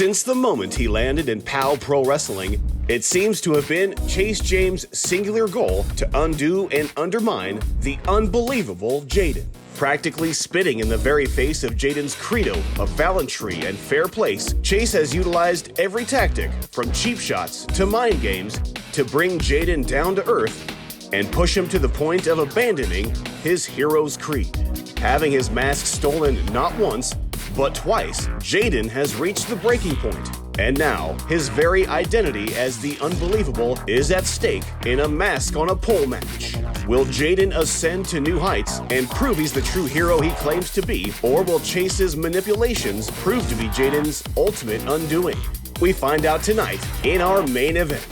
Since the moment he landed in POW Pro Wrestling, it seems to have been Chase James' singular goal to undo and undermine the unbelievable Jaiden. Practically spitting in the very face of Jaiden's credo of gallantry and fair place, Chase has utilized every tactic, from cheap shots to mind games, to bring Jaiden down to earth and push him to the point of abandoning his hero's creed. Having his mask stolen not once, but twice, Jaiden has reached the breaking point, and now his very identity as the unbelievable is at stake in a mask on a pole match. Will Jaiden ascend to new heights and prove he's the true hero he claims to be, or will Chase's manipulations prove to be Jaiden's ultimate undoing? We find out tonight in our main event.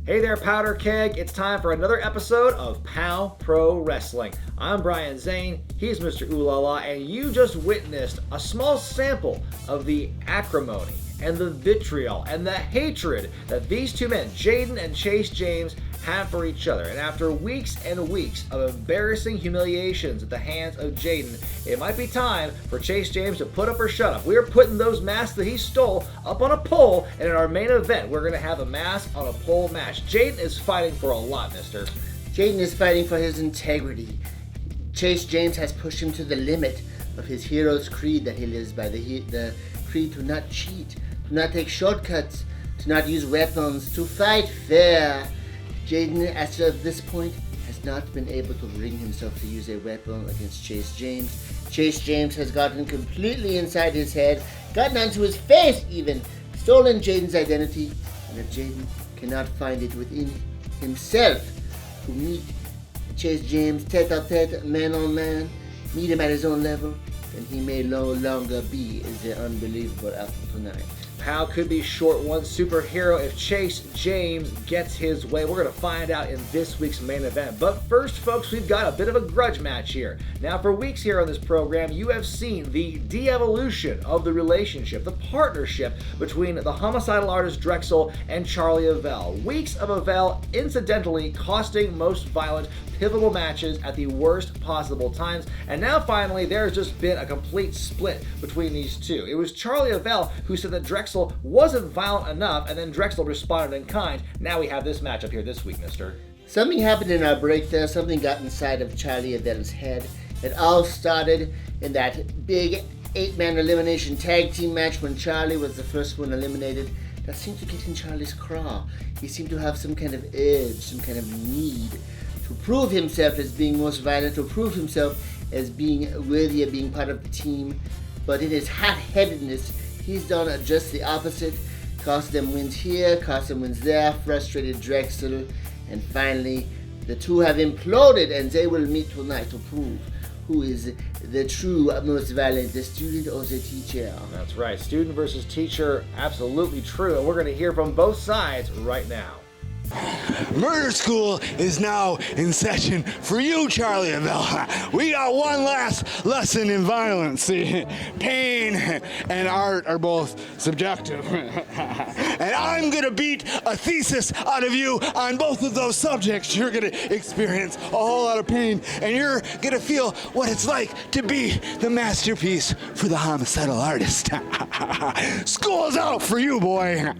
Hey there, Powder Keg. It's time for another episode of POW Pro Wrestling. I'm Brian Zane, he's Mr. Ooh La La, and you just witnessed a small sample of the acrimony and the vitriol and the hatred that these two men, Jaiden and Chase James, have for each other. And after weeks and weeks of embarrassing humiliations at the hands of Jaiden, it might be time for Chase James to put up or shut up. We're putting those masks that he stole up on a pole, and in our main event, we're going to have a mask on a pole match. Jaiden is fighting for a lot, mister. Jaiden is fighting for his integrity. Chase James has pushed him to the limit of his hero's creed that he lives by, the creed to not cheat, to not take shortcuts, to not use weapons, to fight fair. Jaiden, as of this point, has not been able to bring himself to use a weapon against Chase James. Chase James has gotten completely inside his head, gotten onto his face even, stolen Jaiden's identity, and if Jaiden cannot find it within himself to meet Chase James tete-a-tete, man-on-man, meet him at his own level, then he may no longer be the unbelievable after tonight. POW could be short one superhero if Chase James gets his way. We're going to find out in this week's main event. But first, folks, we've got a bit of a grudge match here. Now, for weeks here on this program, you have seen the de-evolution of the relationship, the partnership between the homicidal artist Drexl and Charly Avell. Weeks of Avell incidentally costing Most Violent pivotal matches at the worst possible times. And now, finally, there's just been a complete split between these two. It was Charly Avell who said that Drexl wasn't violent enough, and then Drexl responded in kind. Now we have this matchup here this week, mister. Something happened in our break there. Something got inside of Charly Avell's head. It all started in that big 8-man elimination tag team match when Charly was the first one eliminated. That seemed to get in Charly's craw. He seemed to have some kind of urge, some kind of need to prove himself as being most violent, to prove himself as being worthy of being part of the team. But in his hot-headedness, he's done just the opposite. Cost them wins here, cost them wins there, frustrated Drexl, and finally the two have imploded, and they will meet tonight to prove who is the true most violent, the student or the teacher. That's right, student versus teacher, absolutely true, and we're going to hear from both sides right now. Murder school is now in session for you, Charly Avell. We got one last lesson in violence. See, pain and art are both subjective. And I'm going to beat a thesis out of you on both of those subjects. You're going to experience a whole lot of pain, and you're going to feel what it's like to be the masterpiece for the homicidal artist. School's out for you, boy.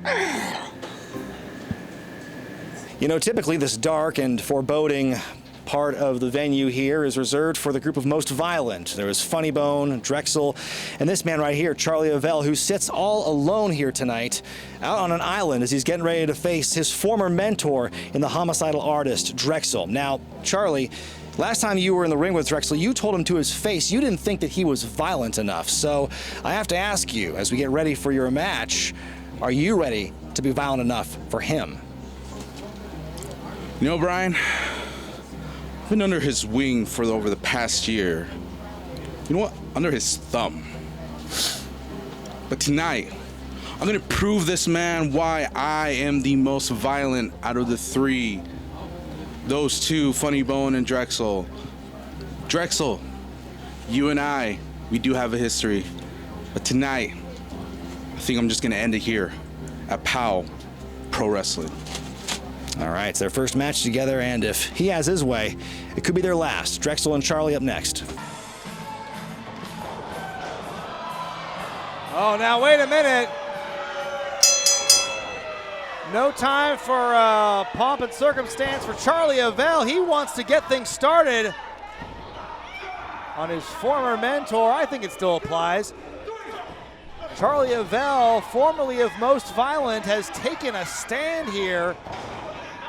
You know, typically this dark and foreboding part of the venue here is reserved for the group of most violent. There is Funny Bone, Drexl, and this man right here, Charly Avell, who sits all alone here tonight out on an island as he's getting ready to face his former mentor in the homicidal artist, Drexl. Now, Charly, last time you were in the ring with Drexl, you told him to his face you didn't think that he was violent enough. So I have to ask you, as we get ready for your match, are you ready to be violent enough for him? You know, Brian, been under his wing for over the past year. You know what? Under his thumb. But tonight, I'm gonna prove this man why I am the most violent out of the three. Those two, Funny Bone and Drexl. Drexl, you and I, we do have a history. But tonight, I think I'm just gonna end it here at POW Pro Wrestling. All right, it's their first match together, and if he has his way, it could be their last. Drexl and Charly up next. Oh, now wait a minute. No time for pomp and circumstance for Charly Avell. He wants to get things started on his former mentor. I think it still applies. Charly Avell, formerly of Most Violent, has taken a stand here.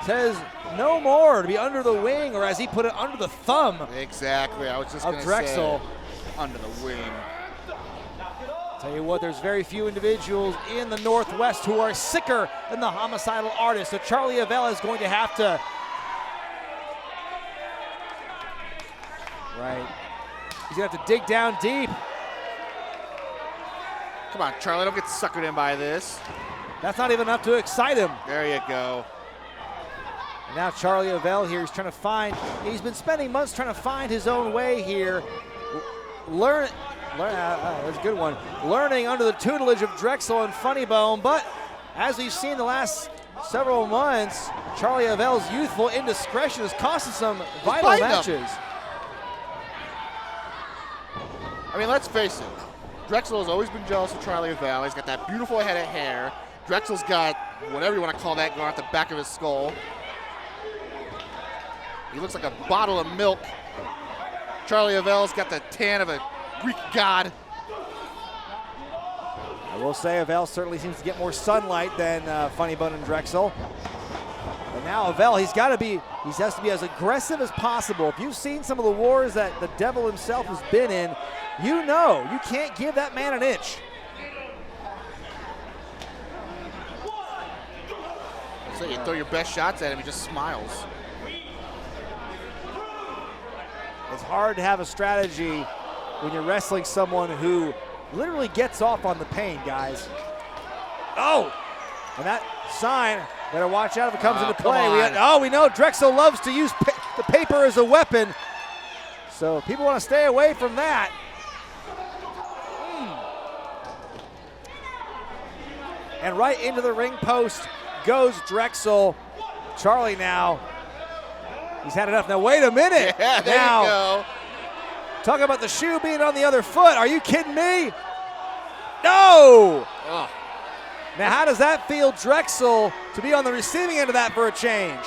Says no more to be under the wing, or as he put it, under the thumb. Exactly. I was just of going to Drexl. say, under the wing. Tell you what, there's very few individuals in the Northwest who are sicker than the homicidal artist. So Charly Avell is going to have to. Right. He's going to have to dig down deep. Come on, Charlie, don't get suckered in by this. That's not even enough to excite him. There you go. And now Charly Avell here is trying to find, he's been spending months trying to find his own way here. That's a good one. Learning under the tutelage of Drexl and Funny Bone, but as we've seen the last several months, Charly Avell's youthful indiscretion has cost him some vital matches. I mean, let's face it. Drexl has always been jealous of Charly Avell. He's got that beautiful head of hair. Drexl's got whatever you want to call that going out the back of his skull. He looks like a bottle of milk. Charly Avell's got the tan of a Greek god. I will say Avell certainly seems to get more sunlight than Funny Bone and Drexl. But now Avell, he has to be as aggressive as possible. If you've seen some of the wars that the devil himself has been in, you know you can't give that man an inch. So you throw your best shots at him, he just smiles. It's hard to have a strategy when you're wrestling someone who literally gets off on the pain, guys. Oh, and that sign, better watch out if it comes into play. We know Drexl loves to use the paper as a weapon, so people want to stay away from that. And right into the ring post goes Drexl. Charly now, he's had enough. Now wait a minute. Yeah, there you go. Talk about the shoe being on the other foot. Are you kidding me? No! Oh. Now how does that feel, Drexl, to be on the receiving end of that for a change?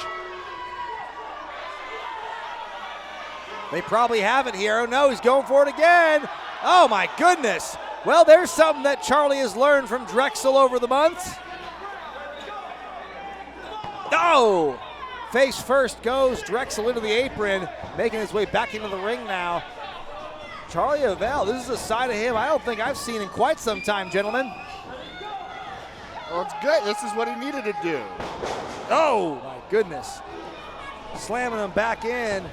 They probably have it here. Oh no, he's going for it again. Oh my goodness. Well, there's something that Charly has learned from Drexl over the months. Oh! Face first goes Drexl into the apron, making his way back into the ring now. Charly Avell, this is a side of him I don't think I've seen in quite some time, gentlemen. Well, it's good. This is what he needed to do. Oh, my goodness. Slamming him back in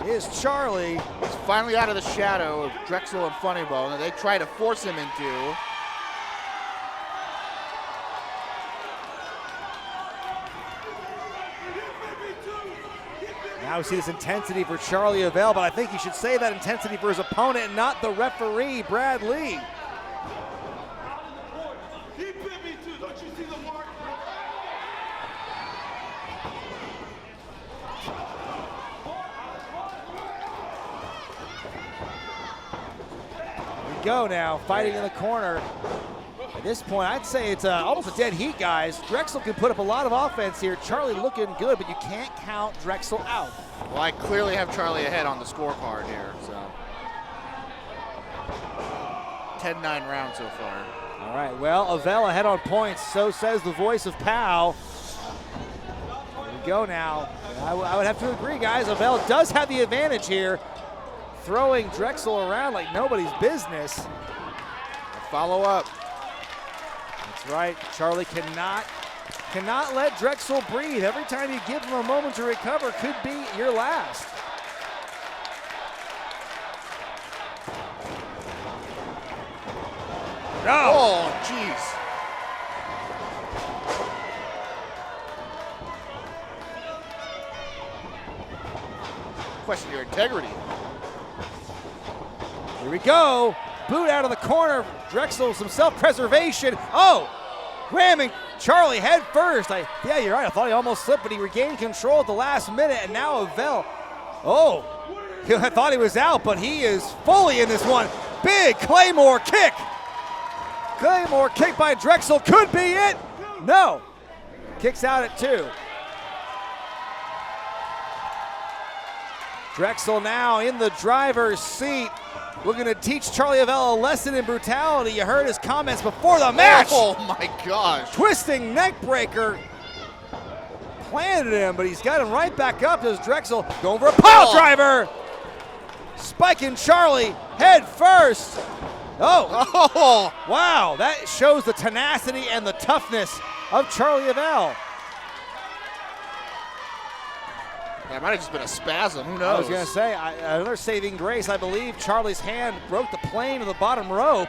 is Charly. He's finally out of the shadow of Drexl and Funny Bone that they try to force him into. Now we see this intensity for Charly Avell, but I think he should save that intensity for his opponent and not the referee, Brad Lee. We go now, fighting in the corner. At this point, I'd say it's almost a dead heat, guys. Drexl can put up a lot of offense here. Charly looking good, but you can't count Drexl out. Well, I clearly have Charly ahead on the scorecard here, so. 10-9 rounds so far. All right, well, Avell ahead on points. So says the voice of POW. Here we go now. I would have to agree, guys. Avell does have the advantage here, throwing Drexl around like nobody's business. Follow up. That's right. Charly cannot let Drexl breathe. Every time you give him a moment to recover could be your last. Oh, jeez. Question your integrity. Here we go. Boot out of the corner. Drexl, some self-preservation. Oh, ramming Charly head first. Yeah, you're right. I thought he almost slipped, but he regained control at the last minute, and now Avell. Oh, I thought he was out, but he is fully in this one. Big Claymore kick. Claymore kick by Drexl. Could be it. No. Kicks out at 2. Drexl now in the driver's seat. Looking to teach Charly Avell a lesson in brutality. You heard his comments before the match. Oh my gosh. Twisting neck breaker. Planted him, but he's got him right back up. Does Drexl going for a pile driver. Spiking Charly head first. Oh, wow. That shows the tenacity and the toughness of Charly Avell. That might have just been a spasm. Who knows? I was going to say, another saving grace, I believe. Charly's hand broke the plane of the bottom rope.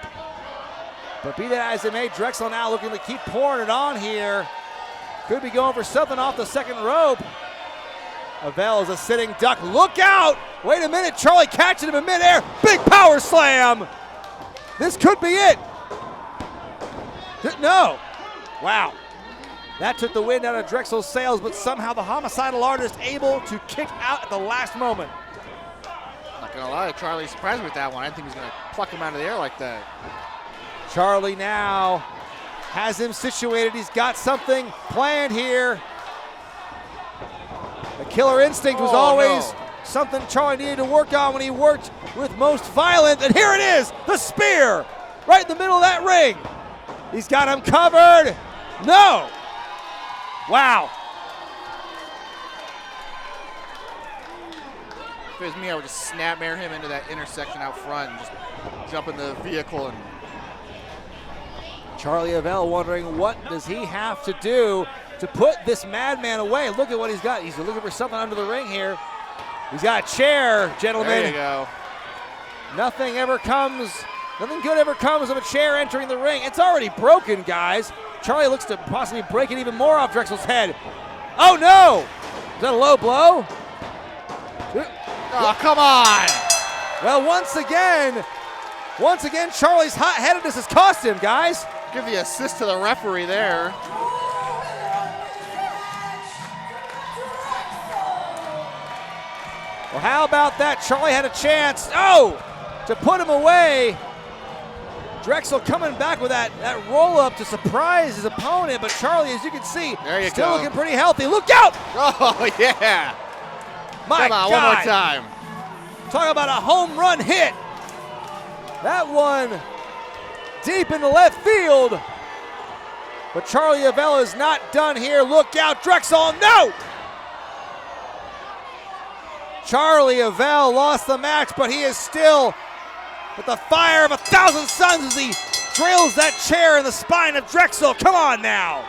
But be that as it may, Drexl now looking to keep pouring it on here. Could be going for something off the second rope. Avell is a sitting duck. Look out! Wait a minute, Charly catching him in midair. Big power slam! This could be it. No. Wow. That took the wind out of Drexl's sails, but somehow the homicidal artist able to kick out at the last moment. Not gonna lie, Charly surprised me with that one. I didn't think he was gonna pluck him out of the air like that. Charly now has him situated. He's got something planned here. The killer instinct was always something Charly needed to work on when he worked with Most Violent. And here it is, the spear, right in the middle of that ring. He's got him covered. No. Wow. If it was me, I would just snapmare him into that intersection out front and just jump in the vehicle. And Charly Avell wondering what does he have to do to put this madman away. Look at what he's got. He's looking for something under the ring here. He's got a chair, gentlemen. There you go. Nothing good ever comes of a chair entering the ring. It's already broken, guys. Charly looks to possibly break it even more off Drexl's head. Oh no! Is that a low blow? Oh, come on! Well, once again, Charly's hot-headedness has cost him, guys. Give the assist to the referee there. Well, how about that? Charly had a chance, to put him away. Drexl coming back with that roll-up to surprise his opponent, but Charly, as you can see, still looking pretty healthy. Look out! Oh, yeah. My Come on, God. one more time. Talk about a home run hit. That one deep in the left field. But Charly Avell is not done here. Look out, Drexl, no! Charly Avell lost the match, but he is still with the fire of 1,000 suns as he drills that chair in the spine of Drexl. Come on now.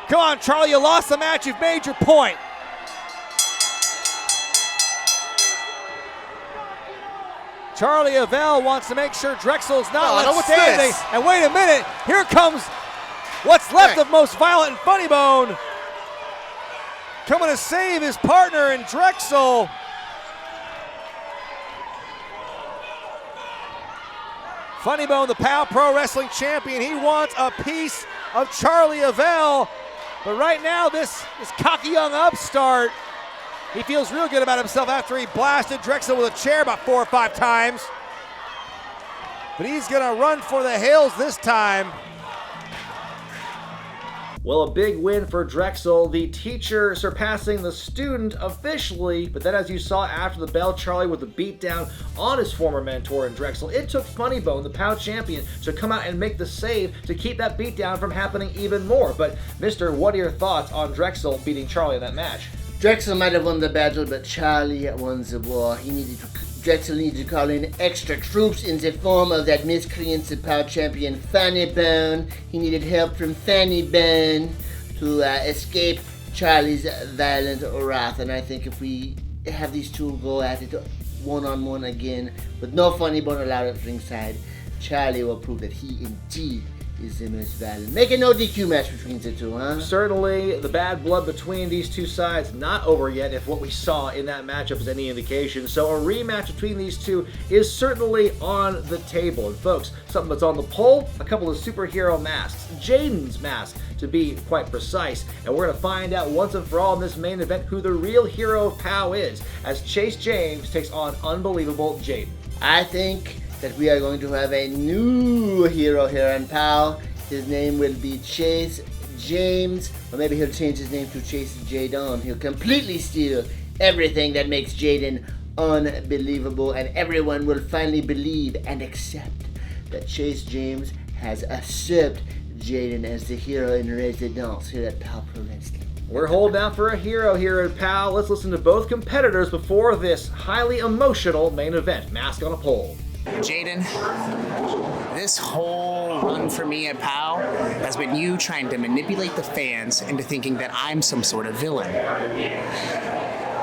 Come on, Charly, you lost the match. You've made your point. Charly Avell wants to make sure Drexl's not left standing. And wait a minute, here comes what's left of Most Violent and Funny Bone. Coming to save his partner in Drexl. Funny Bone, the POW Pro Wrestling Champion, he wants a piece of Charly Avell. But right now, this cocky young upstart, he feels real good about himself after he blasted Drexl with a chair about 4 or 5 times. But he's gonna run for the hills this time. Well, a big win for Drexl, the teacher surpassing the student officially. But then as you saw after the bell, Charly with the beatdown on his former mentor in Drexl, it took Funny Bone, the POW champion, to come out and make the save to keep that beatdown from happening even more. But Mister, what are your thoughts on Drexl beating Charly in that match? Drexl might have won the battle, but Charly won the war. Drexl needed to call in extra troops in the form of that miscreant POW champion Funny Bone. He needed help from Funny Bone to escape Charly's violent wrath. And I think if we have these two go at it one-on-one again with no funny bone allowed at ringside, Charlie will prove that he indeed is the most violent. Make a no DQ match between the two, huh? Certainly, the bad blood between these two sides not over yet, if what we saw in that matchup is any indication. So a rematch between these two is certainly on the table. And folks, something that's on the poll, a couple of superhero masks. Jaiden's mask, to be quite precise. And we're going to find out once and for all in this main event who the real hero of POW is, as Chase James takes on unbelievable Jaiden. I think that we are going to have a new hero here in POW. His name will be Chase James, or maybe he'll change his name to Chase Jaiden. He'll completely steal everything that makes Jaiden unbelievable, and everyone will finally believe and accept that Chase James has usurped Jaiden as the hero in residence here at POW Pro Wrestling. We're holding out for a hero here at POW. Let's listen to both competitors before this highly emotional main event. Mask on a pole. Jaiden, this whole run for me at POW has been you trying to manipulate the fans into thinking that I'm some sort of villain.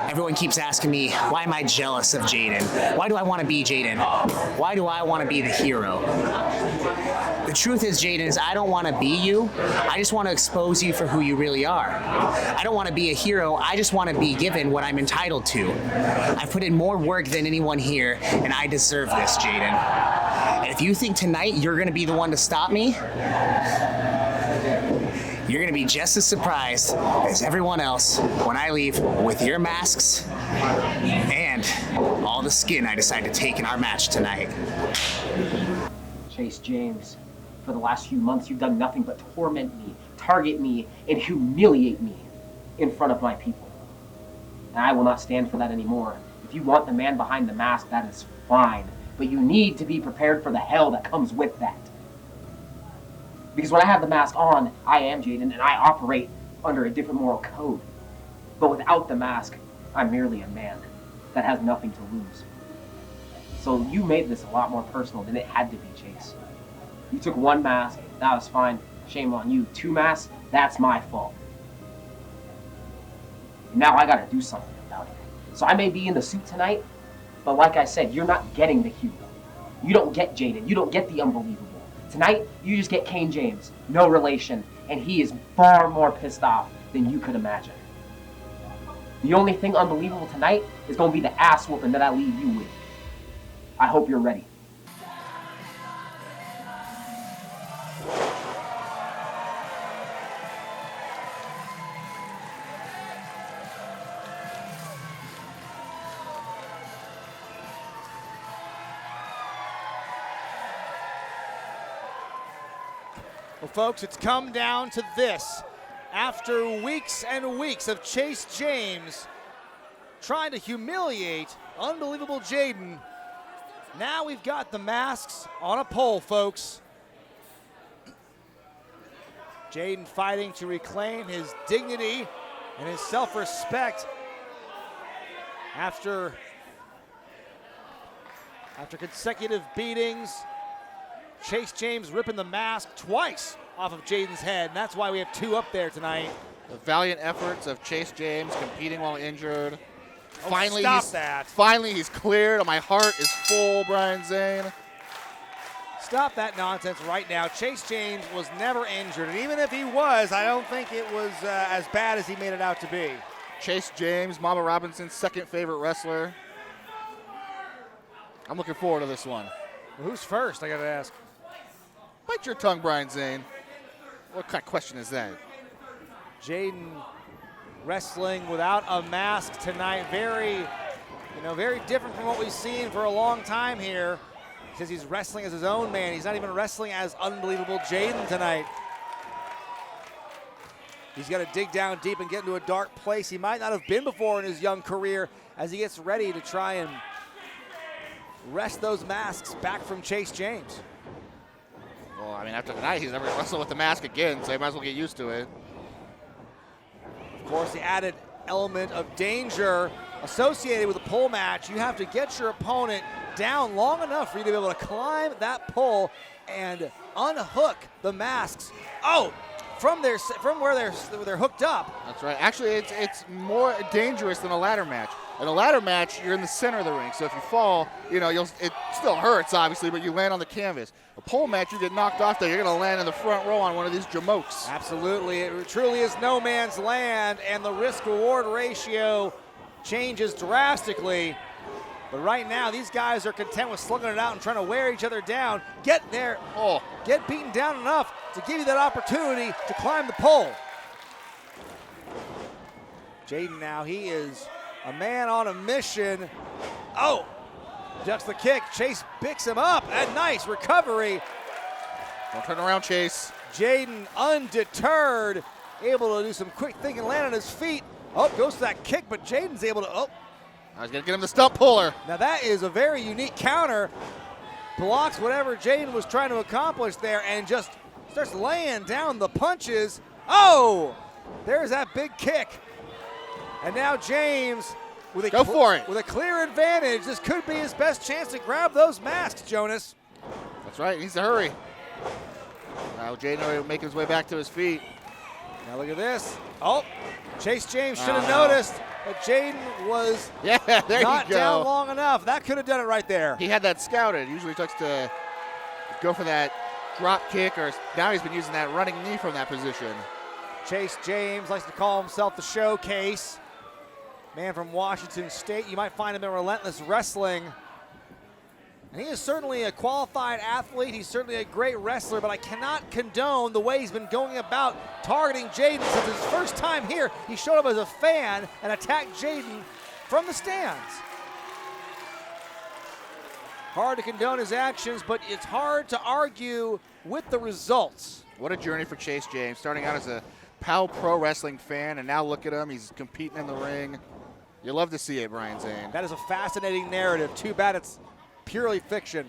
Everyone keeps asking me, why am I jealous of Jaiden? Why do I want to be Jaiden? Why do I want to be the hero? The truth is, Jaiden, is I don't want to be you. I just want to expose you for who you really are. I don't want to be a hero. I just want to be given what I'm entitled to. I've put in more work than anyone here, and I deserve this, Jaiden. And if you think tonight you're going to be the one to stop me, you're going to be just as surprised as everyone else when I leave with your masks and all the skin I decide to take in our match tonight. Chase James, for the last few months, you've done nothing but torment me, target me, and humiliate me in front of my people. And I will not stand for that anymore. If you want the man behind the mask, that is fine. But you need to be prepared for the hell that comes with that. Because when I have the mask on, I am Jaiden, and I operate under a different moral code. But without the mask, I'm merely a man that has nothing to lose. So you made this a lot more personal than it had to be, Chase. You took one mask, that was fine, shame on you. 2 masks, that's my fault. And now I gotta do something about it. So I may be in the suit tonight, but like I said, you're not getting the hero. You don't get Jaiden, you don't get the unbelievable. Tonight, you just get Kane James, no relation, and he is far more pissed off than you could imagine. The only thing unbelievable tonight is going to be the ass whooping that I leave you with. I hope you're ready. Well, folks, it's come down to this. After weeks and weeks of Chase James trying to humiliate unbelievable Jaiden, now we've got the masks on a pole, folks. Jaiden fighting to reclaim his dignity and his self-respect after consecutive beatings. Chase James ripping the mask twice off of Jaiden's head, and that's why we have 2 up there tonight. The valiant efforts of Chase James competing while injured. Oh, Finally, stop he's cleared. My heart is full, Brian Zane. Stop that nonsense right now. Chase James was never injured, and even if he was, I don't think it was as bad as he made it out to be. Chase James, Mama Robinson's second favorite wrestler. I'm looking forward to this one. Well, who's first, I gotta ask? Bite your tongue, Brian Zane. What kind of question is that? Jaiden wrestling without a mask tonight. Very different from what we've seen for a long time here. Because he's wrestling as his own man. He's not even wrestling as unbelievable Jaiden tonight. He's got to dig down deep and get into a dark place he might not have been before in his young career as he gets ready to try and wrest those masks back from Chase James. Well, I mean, after tonight, he's never going to wrestle with the mask again, so he might as well get used to it. Of course, the added element of danger associated with a pole match, you have to get your opponent down long enough for you to be able to climb that pole and unhook the masks. Oh, from where they're hooked up. That's right. Actually, it's more dangerous than a ladder match. In a ladder match, you're in the center of the ring, so if you fall, it still hurts, obviously, but you land on the canvas. A pole match, you get knocked off there, you're going to land in the front row on one of these jamokes. Absolutely. It truly is no man's land, and the risk-reward ratio changes drastically. But right now, these guys are content with slugging it out and trying to wear each other down. Get beaten down enough to give you that opportunity to climb the pole. Jaiden now, he is a man on a mission. Oh, ducks the kick. Chase picks him up. A nice recovery. Don't turn around, Chase. Jaiden undeterred, able to do some quick thinking, land on his feet. Oh, goes to that kick, but Jaiden's able to, I was going to get him the stump puller. Now that is a very unique counter. Blocks whatever Jaiden was trying to accomplish there and just starts laying down the punches. Oh, there's that big kick. And now James with a clear advantage. This could be his best chance to grab those masks, Jonas. That's right, he needs to hurry. Now Jaiden will make his way back to his feet. Now look at this. Oh, Chase James should have noticed that Jaiden was not down long enough. That could have done it right there. He had that scouted. Usually he likes to go for that drop kick, or now he's been using that running knee from that position. Chase James likes to call himself the Showcase. Man from Washington State. You might find him in Relentless Wrestling. And he is certainly a qualified athlete. He's certainly a great wrestler, but I cannot condone the way he's been going about targeting Jaiden since his first time here. He showed up as a fan and attacked Jaiden from the stands. Hard to condone his actions, but it's hard to argue with the results. What a journey for Chase James, starting out as a POW Pro Wrestling fan, and now look at him. He's competing in the ring. You love to see it, Brian Zane. That is a fascinating narrative. Too bad it's purely fiction.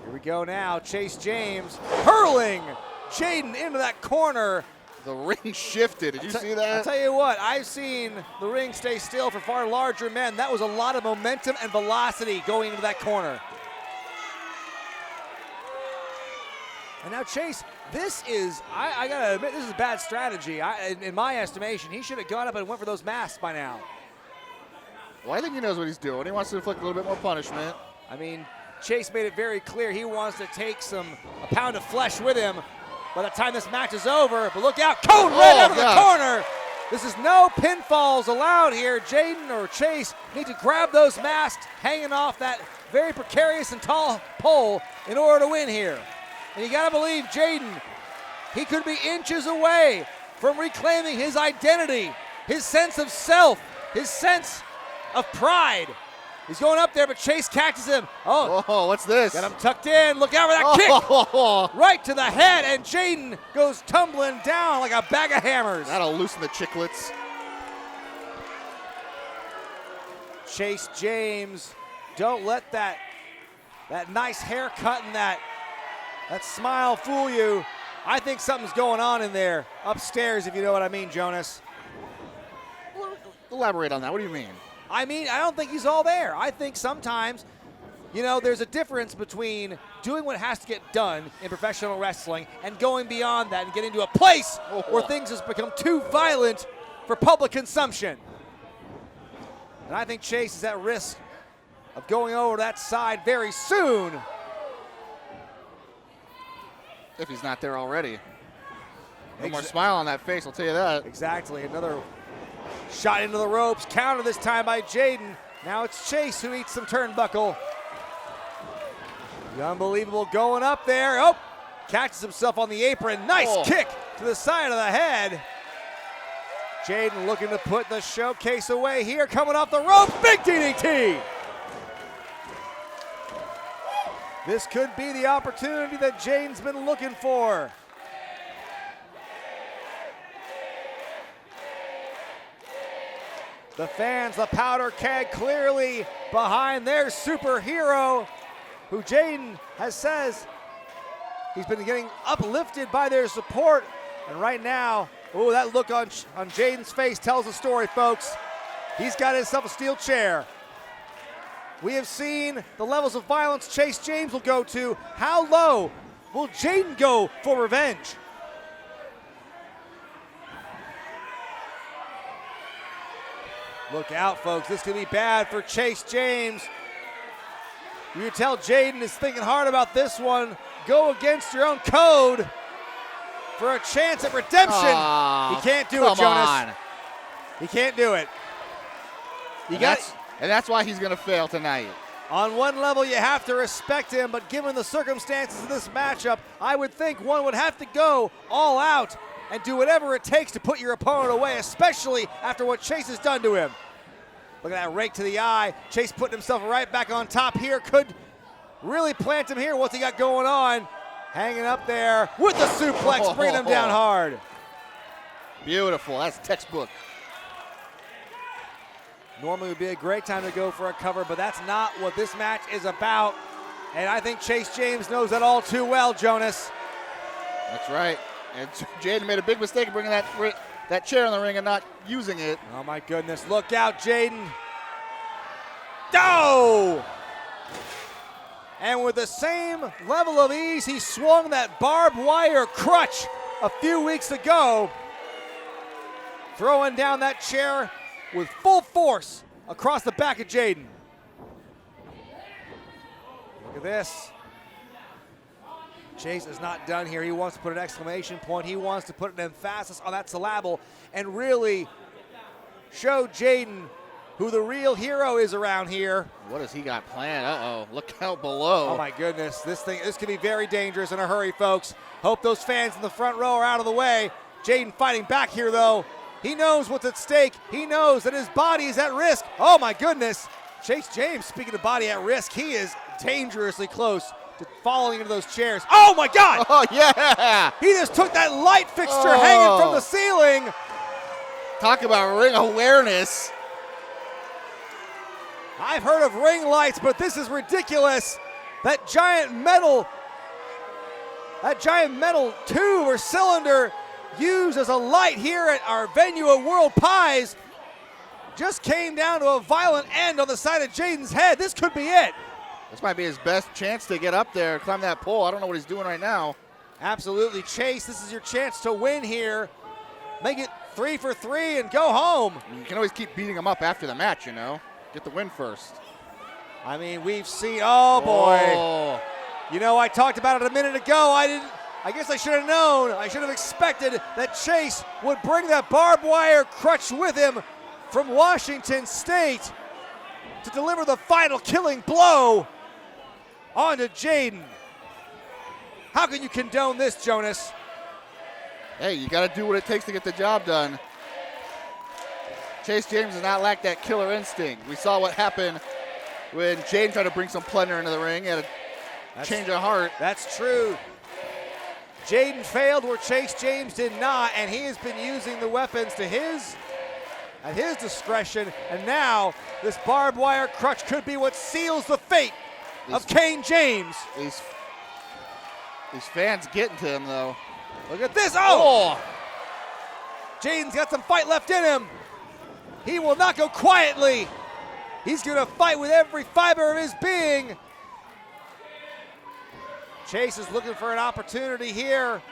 Here we go now. Chase James hurling Jaiden into that corner. The ring shifted. Did you see that? I'll tell you what, I've seen the ring stay still for far larger men. That was a lot of momentum and velocity going into that corner. And now Chase, this is, I gotta admit, this is bad strategy. In my estimation, he should have gone up and went for those masks by now. Well, I think he knows what he's doing. He wants to inflict a little bit more punishment. I mean, Chase made it very clear he wants to take a pound of flesh with him by the time this match is over. But look out, code red out of the corner. This is no pinfalls allowed here. Jaiden or Chase need to grab those masks hanging off that very precarious and tall pole in order to win here. And you gotta believe Jaiden, he could be inches away from reclaiming his identity, his sense of self, his sense of pride. He's going up there, but Chase catches him. Oh, whoa, what's this? Got him tucked in. Look out for that kick. Right to the head, and Jaiden goes tumbling down like a bag of hammers. That'll loosen the chiclets. Chase James, don't let that nice haircut and that smile fool you. I think something's going on in there upstairs, if you know what I mean, Jonas. Elaborate on that. What do you mean? I mean, I don't think he's all there. I think sometimes, there's a difference between doing what has to get done in professional wrestling and going beyond that and getting to a place where things has become too violent for public consumption. And I think Chase is at risk of going over that side very soon. If he's not there already. No more smile on that face, I'll tell you that. Exactly. Another shot into the ropes. Counter this time by Jaiden. Now it's Chase who eats some turnbuckle. The unbelievable going up there. Oh, catches himself on the apron. Nice kick to the side of the head. Jaiden looking to put the Showcase away here. Coming off the ropes. Big DDT. This could be the opportunity that Jaiden's been looking for. The fans, the powder keg, clearly behind their superhero, who Jaiden says he's been getting uplifted by their support. And right now, that look on Jaiden's face tells the story, folks. He's got himself a steel chair. We have seen the levels of violence Chase James will go to. How low will Jaiden go for revenge? Look out, folks. This could be bad for Chase James. You can tell Jaiden is thinking hard about this one. Go against your own code for a chance at redemption. He can't do it, Jonas. On. He can't do it. And that's why he's going to fail tonight. On one level, you have to respect him, but given the circumstances of this matchup, I would think one would have to go all out and do whatever it takes to put your opponent away, especially after what Chase has done to him. Look at that rake to the eye. Chase putting himself right back on top here. Could really plant him here. What's he got going on? Hanging up there with the suplex, bringing him down hard. Beautiful. That's textbook. Normally would be a great time to go for a cover, but that's not what this match is about. And I think Chase James knows that all too well, Jonas. That's right. And Jaiden made a big mistake bringing that chair in the ring and not using it. Oh my goodness, look out, Jaiden. Oh! And with the same level of ease, he swung that barbed wire crutch a few weeks ago, throwing down that chair with full force across the back of Jaiden. Look at this. Chase is not done here. He wants to put an exclamation point. He wants to put an emphasis on that syllable and really show Jaiden who the real hero is around here. What has he got planned? Uh-oh, look out below. Oh my goodness, this could be very dangerous in a hurry, folks. Hope those fans in the front row are out of the way. Jaiden fighting back here, though. He knows what's at stake. He knows that his body is at risk. Oh my goodness. Chase James, speaking of body at risk, he is dangerously close to falling into those chairs. Oh my God! Oh yeah! He just took that light fixture hanging from the ceiling. Talk about ring awareness. I've heard of ring lights, but this is ridiculous. That giant metal tube or cylinder used as a light here at our venue at World Pies just came down to a violent end on the side of Jaiden's head. This could be it. This might be his best chance to get up there, climb that pole. I don't know what he's doing right now. Absolutely, Chase, this is your chance to win here. Make it 3 for 3 and go home. You can always keep beating him up after the match, you know. Get the win first. I mean, we've seen, oh boy. Oh. You know, I talked about it a minute ago. I guess I should have known. I should have expected that Chase would bring that barbed wire crutch with him from Washington State to deliver the final killing blow onto Jaiden. How can you condone this, Jonas? Hey, you got to do what it takes to get the job done. Chase James does not lack that killer instinct. We saw what happened when Jaiden tried to bring some plunder into the ring. He had a change of heart. That's true. Jaiden failed where Chase James did not, and he has been using the weapons at his discretion, and now this barbed wire crutch could be what seals the fate of Kane James. These fans getting to him, though. Look at this. Oh! Jaiden's got some fight left in him. He will not go quietly. He's going to fight with every fiber of his being. Chase is looking for an opportunity here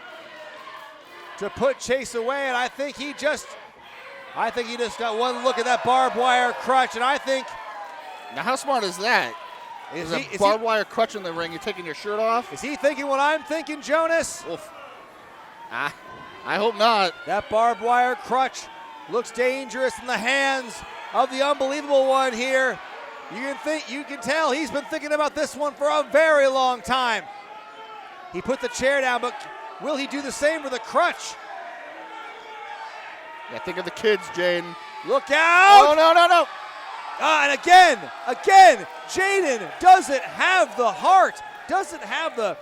to put Chase away, and I think he just got one look at that barbed wire crutch, and I think. Now, how smart is that? Is a barbed wire crutch in the ring, you're taking your shirt off? Is he thinking what I'm thinking, Jonas? Oof. I hope not. That barbed wire crutch looks dangerous in the hands of the unbelievable one here. You can tell he's been thinking about this one for a very long time. He put the chair down, but will he do the same with the crutch? Yeah, think of the kids, Jaiden. Look out! Oh, no. And again, Jaiden doesn't have the heart, doesn't have the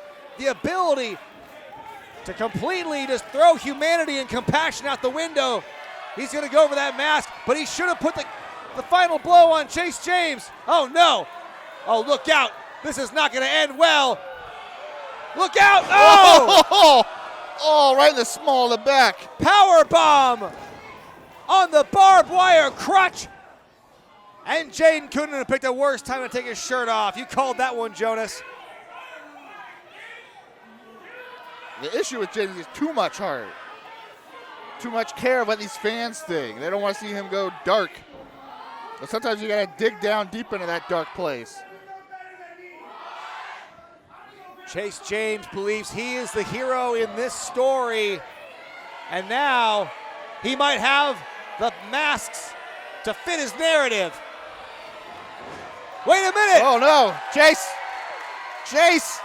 ability to completely just throw humanity and compassion out the window. He's going to go for that mask, but he should have put the final blow on Chase James. Oh, no. Oh, look out. This is not going to end well. Look out. Oh! Oh, right in the small of the back. Power bomb on the barbed wire crutch. And Jaiden couldn't have picked a worse time to take his shirt off. You called that one, Jonas. The issue with Jaiden is too much heart. Too much care of what these fans think. They don't want to see him go dark. But sometimes you gotta dig down deep into that dark place. Chase James believes he is the hero in this story, and now he might have the masks to fit his narrative. Wait a minute! Oh no, Chase! Chase!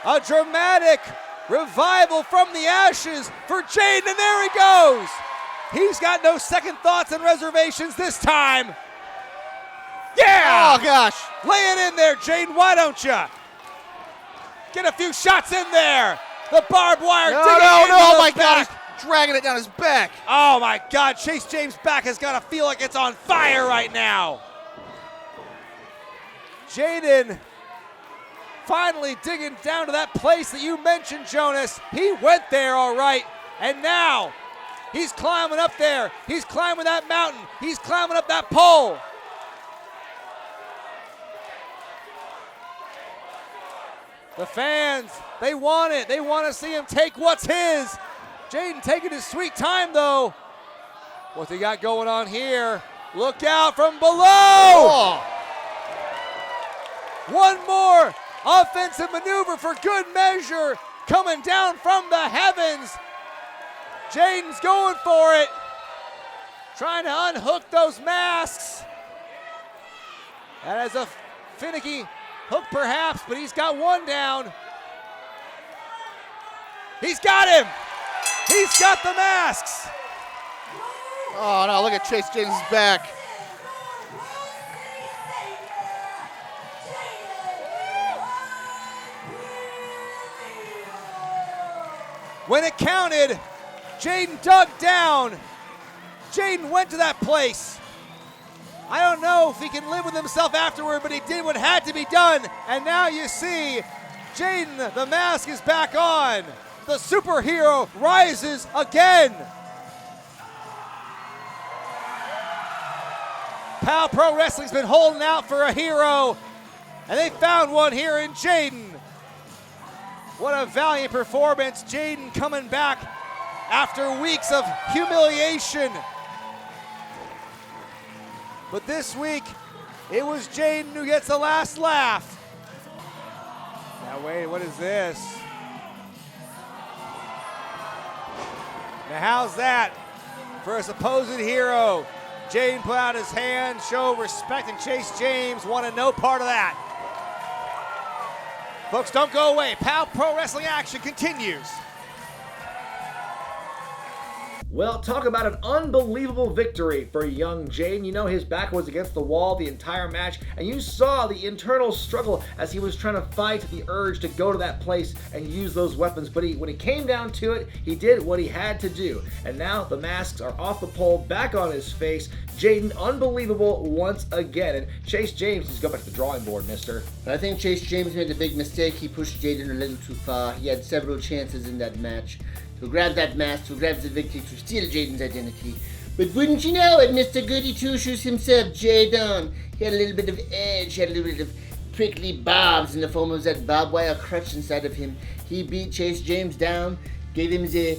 A dramatic revival from the ashes for Jaiden, and there he goes! He's got no second thoughts and reservations this time. Yeah! Oh gosh! Lay it in there, Jaiden, why don't you? Get a few shots in there. The barbed wire digging into oh my the God, back. he's dragging it down his back. Oh my God, Chase James' back has got to feel like it's on fire right now. Jaiden finally digging down to that place that you mentioned, Jonas. He went there all right, and now he's climbing up there. He's climbing that mountain. He's climbing up that pole. The fans, they want it. They want to see him take what's his. Jaiden taking his sweet time, though. What they got going on here? Look out from below! Oh. One more offensive maneuver for good measure coming down from the heavens. Jaiden's going for it. Trying to unhook those masks. That is a finicky hook perhaps, but he's got one down. He's got him. He's got the masks. Oh no, look at Chase James' back. When it counted, Jaiden dug down. Jaiden went to that place. I don't know if he can live with himself afterward, but he did what had to be done. And now you see Jaiden, the mask is back on. The superhero rises again. POW Pro Wrestling's been holding out for a hero, and they found one here in Jaiden. What a valiant performance. Jaiden coming back after weeks of humiliation. But this week, it was Jaiden who gets the last laugh. Now wait, what is this? Now how's that for a supposed hero? Jaiden put out his hand, show respect, and Chase James wanted no part of that. Folks, don't go away. POW Pro Wrestling action continues. Well, talk about an unbelievable victory for young Jaiden. You know, his back was against the wall the entire match, and you saw the internal struggle as he was trying to fight the urge to go to that place and use those weapons. But when it came down to it, he did what he had to do. And now the masks are off the pole, back on his face. Jaiden, unbelievable once again. And Chase James, just go back to the drawing board, mister. I think Chase James made a big mistake. He pushed Jaiden a little too far. He had several chances in that match to grab that mask, to grab the victory, to steal Jaiden's identity. But wouldn't you know it, Mr. Goody Two-Shoes himself, Jaiden, he had a little bit of edge, he had a little bit of prickly barbs in the form of that barbed wire crutch inside of him. He beat Chase James down, gave him the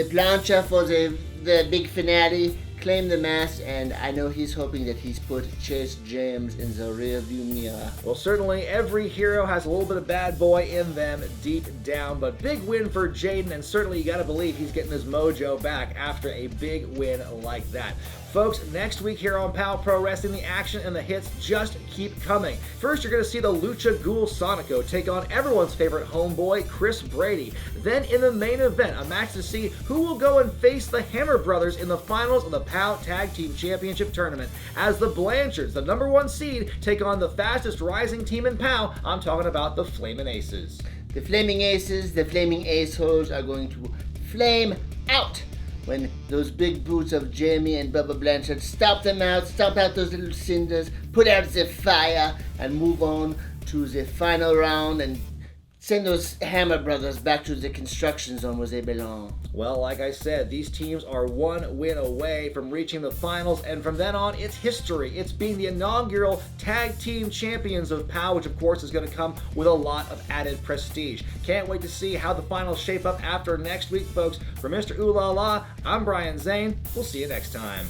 plancha for the big finale, claimed the mask, and I know he's hoping that he's put Chase James in the rearview mirror. Well, certainly every hero has a little bit of bad boy in them deep down, but big win for Jaiden, and certainly you got to believe he's getting his mojo back after a big win like that. Folks, next week here on POW Pro Wrestling, the action and the hits just keep coming. First, you're going to see the Lucha Ghoul Sonico take on everyone's favorite homeboy, Chris Brady. Then in the main event, a match to see who will go and face the Hammer Brothers in the finals of the POW Tag Team Championship Tournament, as the Blanchards, the #1 seed, take on the fastest rising team in POW. I'm talking about the Flamin' Aces. The Flaming Aces, the Flaming Ace-holes are going to flame out when those big boots of Jamie and Bubba Blanchard stomp out those little cinders, put out the fire, and move on to the final round and send those Hammer Brothers back to the construction zone where they belong. Well, like I said, these teams are one win away from reaching the finals, and from then on, it's history. It's being the inaugural tag team champions of POW, which of course is going to come with a lot of added prestige. Can't wait to see how the finals shape up after next week, folks. For Mr. Ooh La La, I'm Brian Zane. We'll see you next time.